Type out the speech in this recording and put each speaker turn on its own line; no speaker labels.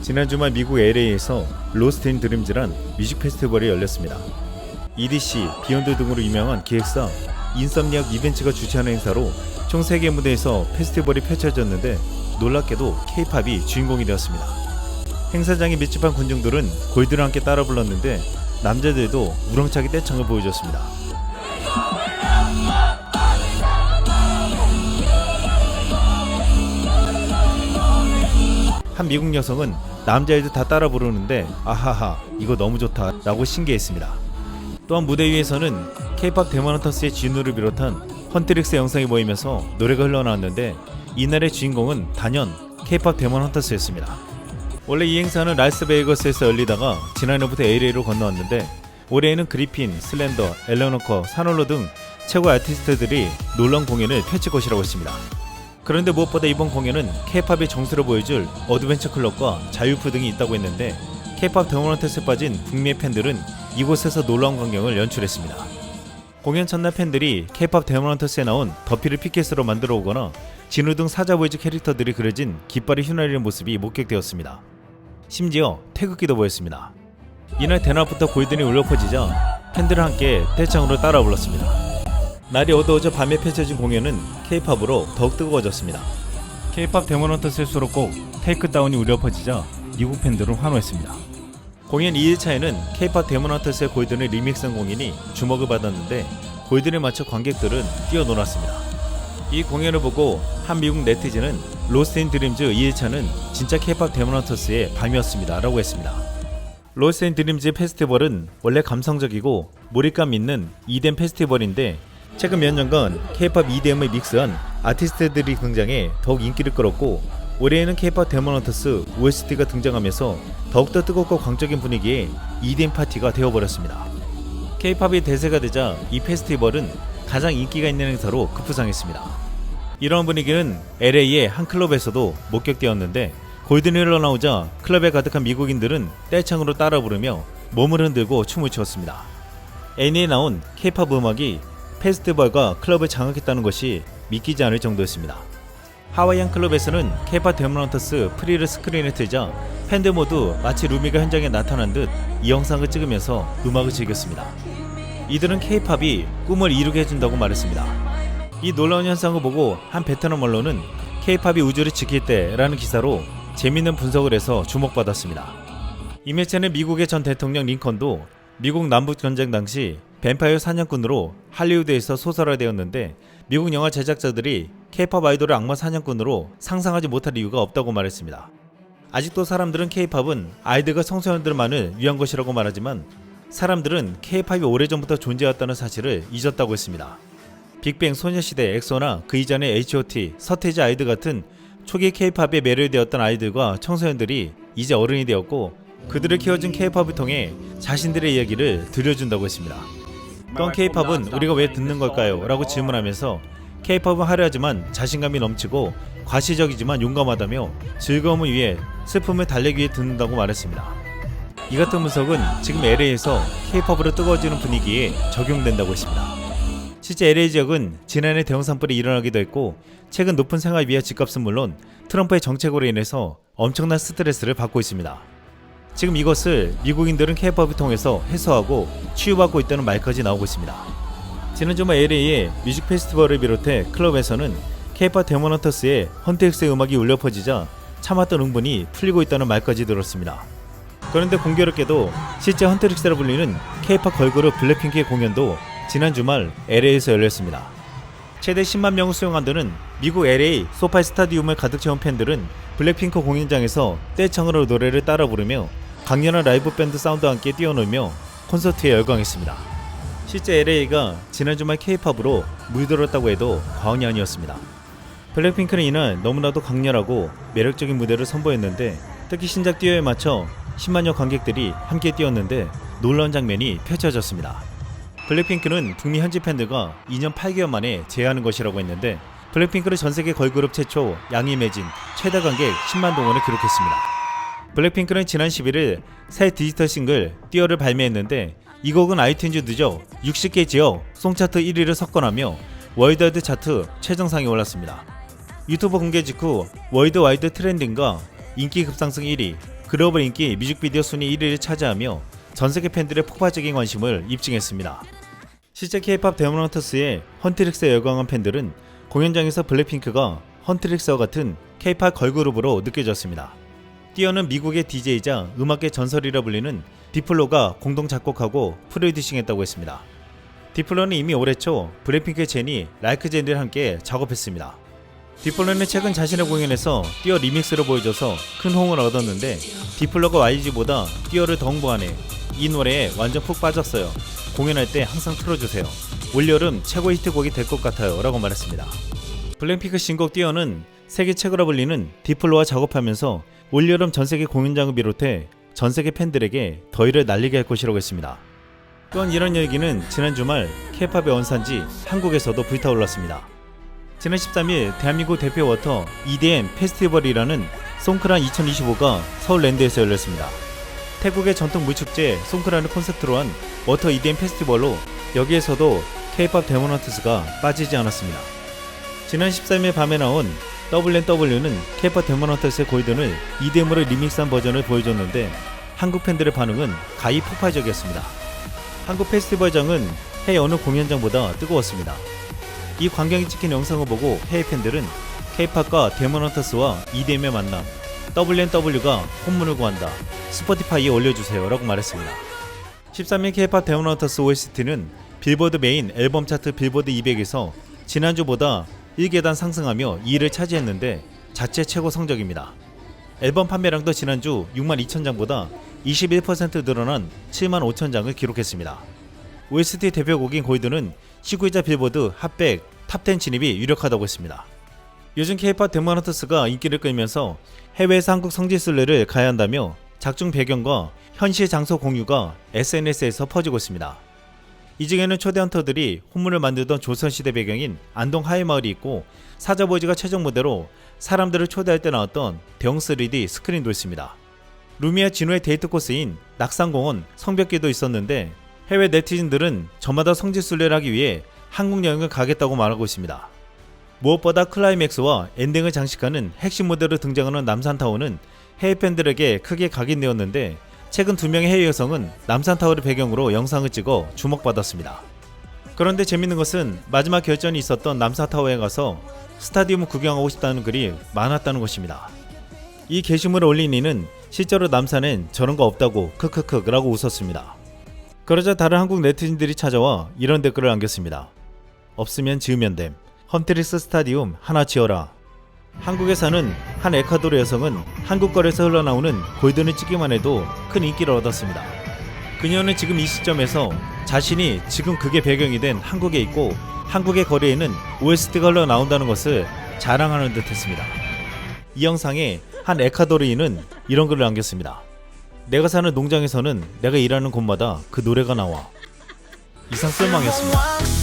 지난 주말 미국 LA에서 로스트 인 드림즈란 뮤직 페스티벌이 열렸습니다. EDC, 비욘드 등으로 유명한 기획사 인썸니악 이벤츠가 주최하는 행사로 총 3개 무대에서 페스티벌이 펼쳐졌는데 놀랍게도 K-팝이 주인공이 되었습니다. 행사장에 밀집한 군중들은 골드를 함께 따라 불렀는데 남자들도 우렁차게 떼창을 보여줬습니다. 한 미국 여성은 남자애들 다 따라 부르는데 아하하 이거 너무 좋다 라고 신기했습니다. 또한 무대 위에서는 K-팝 데몬헌터스의 진우를 비롯한 헌트릭스 영상이 보이면서 노래가 흘러나왔는데 이날의 주인공은 단연 K-팝 데몬헌터스였습니다. 원래 이 행사는 라스베이거스에서 열리다가 지난해부터 LA로 건너왔는데 올해에는 그리핀, 슬렌더, 엘레노커, 산홀로 등 최고 아티스트들이 놀라운 공연을 펼칠 것이라고 했습니다. 그런데 무엇보다 이번 공연은 K-팝의 정수를 보여줄 어드벤처 클럽과 자유프 등이 있다고 했는데 K-팝 데몬헌터스에 빠진 북미의 팬들은 이곳에서 놀라운 광경을 연출했습니다. 공연 첫날 팬들이 K-팝 데몬헌터스에 나온 더피를 피켓으로 만들어 오거나 진우 등 사자보이즈 캐릭터들이 그려진 깃발이 휘날리는 모습이 목격되었습니다. 심지어 태극기도 보였습니다. 이날 대낮부터 골든이 울려 퍼지자 팬들은 함께 떼창으로 따라 불렀습니다. 날이 어두워져 밤에 펼쳐진 공연은 K-팝으로 더욱 뜨거워졌습니다. K-팝 데몬헌터스의 수록곡 테이크다운이 울려 퍼지자 미국 팬들은 환호했습니다. 공연 2일차에는 K-팝 데몬헌터스의 골든을 리믹스한 공연이 주목을 받았는데 골든에 맞춰 관객들은 뛰어놀았습니다. 이 공연을 보고 한 미국 네티즌은 로스트 인 드림즈 2일차는 진짜 K-팝 데몬헌터스의 밤이었습니다 라고 했습니다. 로스트 인 드림즈 페스티벌은 원래 감성적이고 몰입감 있는 EDM 페스티벌인데 최근 몇 년간 K-팝 EDM을 믹스한 아티스트들이 등장해 더욱 인기를 끌었고 올해에는 K-팝 데몬헌터스 OST가 등장하면서 더욱더 뜨겁고 광적인 분위기의 EDM 파티가 되어버렸습니다. K-팝이 대세가 되자 이 페스티벌은 가장 인기가 있는 행사로 급부상했습니다. 이러한 분위기는 LA의 한 클럽에서도 목격되었는데 골든이 흘러나오자 클럽에 가득한 미국인들은 떼창으로 따라 부르며 몸을 흔들고 춤을 추었습니다. 애니에 나온 K-팝 음악이 페스티벌과 클럽을 장악했다는 것이 믿기지 않을 정도였습니다. 하와이안 클럽에서는 K-팝 데몬헌터스 프리를 스크린에 틀자 팬들 모두 마치 루미가 현장에 나타난 듯 이 영상을 찍으면서 음악을 즐겼습니다. 이들은 K-팝이 꿈을 이루게 해준다고 말했습니다. 이 놀라운 현상을 보고 한 베트남 언론은 K-팝이 우주를 지킬 때라는 기사로 재밌는 분석을 해서 주목받았습니다. 이 매체는 미국의 전 대통령 링컨도 미국 남북전쟁 당시 뱀파이어 사냥꾼으로 할리우드에서 소설화되었는데 미국 영화 제작자들이 K-팝 아이돌을 악마 사냥꾼으로 상상하지 못할 이유가 없다고 말했습니다. 아직도 사람들은 K-팝은 아이들과 청소년들만을 위한 것이라고 말하지만 사람들은 K-팝이 오래전부터 존재했다는 사실을 잊었다고 했습니다. 빅뱅, 소녀시대, 엑소나 그 이전의 H.O.T, 서태지 아이들 같은 초기 K-팝에 매료되었던 아이들과 청소년들이 이제 어른이 되었고 그들을 키워준 K-팝을 통해 자신들의 이야기를 들려준다고 했습니다. 또한 K-팝은 우리가 왜 듣는 걸까요? 라고 질문하면서 K-팝은 화려하지만 자신감이 넘치고 과시적이지만 용감하다며 즐거움을 위해 슬픔을 달래기 위해 듣는다고 말했습니다. 이 같은 분석은 지금 LA에서 K-팝으로 뜨거워지는 분위기에 적용된다고 했습니다. 실제 LA 지역은 지난해 대형 산불이 일어나기도 했고 최근 높은 생활비와 집값은 물론 트럼프의 정책으로 인해서 엄청난 스트레스를 받고 있습니다. 지금 이것을 미국인들은 K-팝을 통해서 해소하고 치유받고 있다는 말까지 나오고 있습니다. 지난 주말 LA의 뮤직 페스티벌을 비롯해 클럽에서는 K-팝 데몬헌터스의 헌트릭스의 음악이 울려 퍼지자 참았던 흥분이 풀리고 있다는 말까지 들었습니다. 그런데 공교롭게도 실제 헌트릭스라 불리는 K-팝 걸그룹 블랙핑크의 공연도 지난 주말 LA에서 열렸습니다. 최대 10만 명을 수용한다는 미국 LA 소파이 스타디움을 가득 채운 팬들은 블랙핑크 공연장에서 떼창으로 노래를 따라 부르며 강렬한 라이브 밴드 사운드와 함께 뛰어놀며 콘서트에 열광했습니다. 실제 LA가 지난 주말 K-팝으로 물들었다고 해도 과언이 아니었습니다. 블랙핑크는 이날 너무나도 강렬하고 매력적인 무대를 선보였는데 특히 신작 듀오에 맞춰 10만여 관객들이 함께 뛰었는데 놀라운 장면이 펼쳐졌습니다. 블랙핑크는 북미 현지 팬들과 2년 8개월 만에 재회하는 것이라고 했는데 블랙핑크는 전세계 걸그룹 최초 양이 맺은 최다 관객 10만 동원을 기록했습니다. 블랙핑크는 지난 11일 새 디지털 싱글 듀어를 발매했는데 이 곡은 아이튠즈 누적 60개 지역 송차트 1위를 석권하며 월드와이드 차트 최정상에 올랐습니다. 유튜브 공개 직후 월드와이드 트렌딩과 인기 급상승 1위, 글로벌 인기 뮤직비디오 순위 1위를 차지하며 전세계 팬들의 폭발적인 관심을 입증했습니다. 실제 K-POP 데모넌터스의 헌트릭스에 열광한 팬들은 공연장에서 블랙핑크가 헌트릭스와 같은 K-POP 걸그룹으로 느껴졌습니다. 띄어는 미국의 DJ이자 음악계 전설이라 불리는 디플로가 공동 작곡하고 프로듀싱했다고 했습니다. 디플로는 이미 올해 초 블랙핑크의 제니, 라이크 제니를 함께 작업했습니다. 디플로는 최근 자신의 공연에서 띄어 리믹스를 보여줘서 큰 호응을 얻었는데 디플로가 YG보다 띄어를 더 홍보하네. 이 노래에 완전 푹 빠졌어요. 공연할 때 항상 틀어주세요. 올여름 최고 히트곡이 될 것 같아요 라고 말했습니다. 블랙핑크 신곡 띄어는 세계 최고라 불리는 디플로와 작업하면서 올여름 전세계 공연장을 비롯해 전세계 팬들에게 더위를 날리게 할 것이라고 했습니다. 또한 이런 얘기는 지난 주말 K-POP의 원산지 한국에서도 불타올랐습니다. 지난 13일 대한민국 대표 워터 EDM 페스티벌이라는 송크란 2025가 서울랜드에서 열렸습니다. 태국의 전통 물축제 송크란을 콘셉트로 한 워터 EDM 페스티벌로 여기에서도 K-POP 데모넌터스가 빠지지 않았습니다. 지난 13일 밤에 나온 WNW는 K-POP 데모넌터스의 골든을 EDM으로 리믹스한 버전을 보여줬는데 한국 팬들의 반응은 가히 폭발적이었습니다. 한국 페스티벌장은 해외 어느 공연장보다 뜨거웠습니다. 이 광경이 찍힌 영상을 보고 해외 팬들은 K-POP과 데모넌터스와 EDM의 만남, WNW가 혼문을 구한다, 스포티파이에 올려주세요 라고 말했습니다. 13일 K-POP 데모넌터스 OST는 빌보드 메인 앨범 차트 빌보드 200에서 지난주보다 1계단 상승하며 2위를 차지했는데 자체 최고 성적입니다. 앨범 판매량도 지난주 62,000장보다 21% 늘어난 75,000장을 기록했습니다. OST 대표곡인 골드는 19위자 빌보드 핫백 탑10 진입이 유력하다고 했습니다. 요즘 K-POP 데모넌터스가 인기를 끌면서 해외에서 한국 성지순례를 가야 한다며 작중 배경과 현실 장소 공유가 SNS에서 퍼지고 있습니다. 이 중에는 초대 헌터들이 혼문을 만들던 조선시대 배경인 안동 하회마을이 있고 사자보이즈가 최종 무대로 사람들을 초대할 때 나왔던 대형 3D 스크린도 있습니다. 루미와 진우의 데이트 코스인 낙산공원 성벽길도 있었는데 해외 네티즌들은 저마다 성지순례를 하기 위해 한국 여행을 가겠다고 말하고 있습니다. 무엇보다 클라이맥스와 엔딩을 장식하는 핵심 무대로 등장하는 남산타워는 해외 팬들에게 크게 각인되었는데 최근 2명의 해외 여성은 남산타워를 배경으로 영상을 찍어 주목받았습니다. 그런데 재밌는 것은 마지막 결전이 있었던 남산타워에 가서 스타디움을 구경하고 싶다는 글이 많았다는 것입니다. 이 게시물을 올린 이는 실제로 남산엔 저런 거 없다고 크크크 라고 웃었습니다. 그러자 다른 한국 네티즌들이 찾아와 이런 댓글을 남겼습니다. 없으면 지으면 됨. 헌트릭스 스타디움 하나 지어라. 한국에 사는 한 에콰도르 여성은 한국 거리에서 흘러나오는 골든을 찍기만 해도 큰 인기를 얻었습니다. 그녀는 지금 이 시점에서 자신이 지금 그게 배경이 된 한국에 있고 한국의 거리에는 OST가 흘러나온다는 것을 자랑하는 듯 했습니다. 이 영상에 한 에콰도르인은 이런 글을 남겼습니다. 내가 사는 농장에서는 내가 일하는 곳마다 그 노래가 나와. 이상 쓸망이었습니다.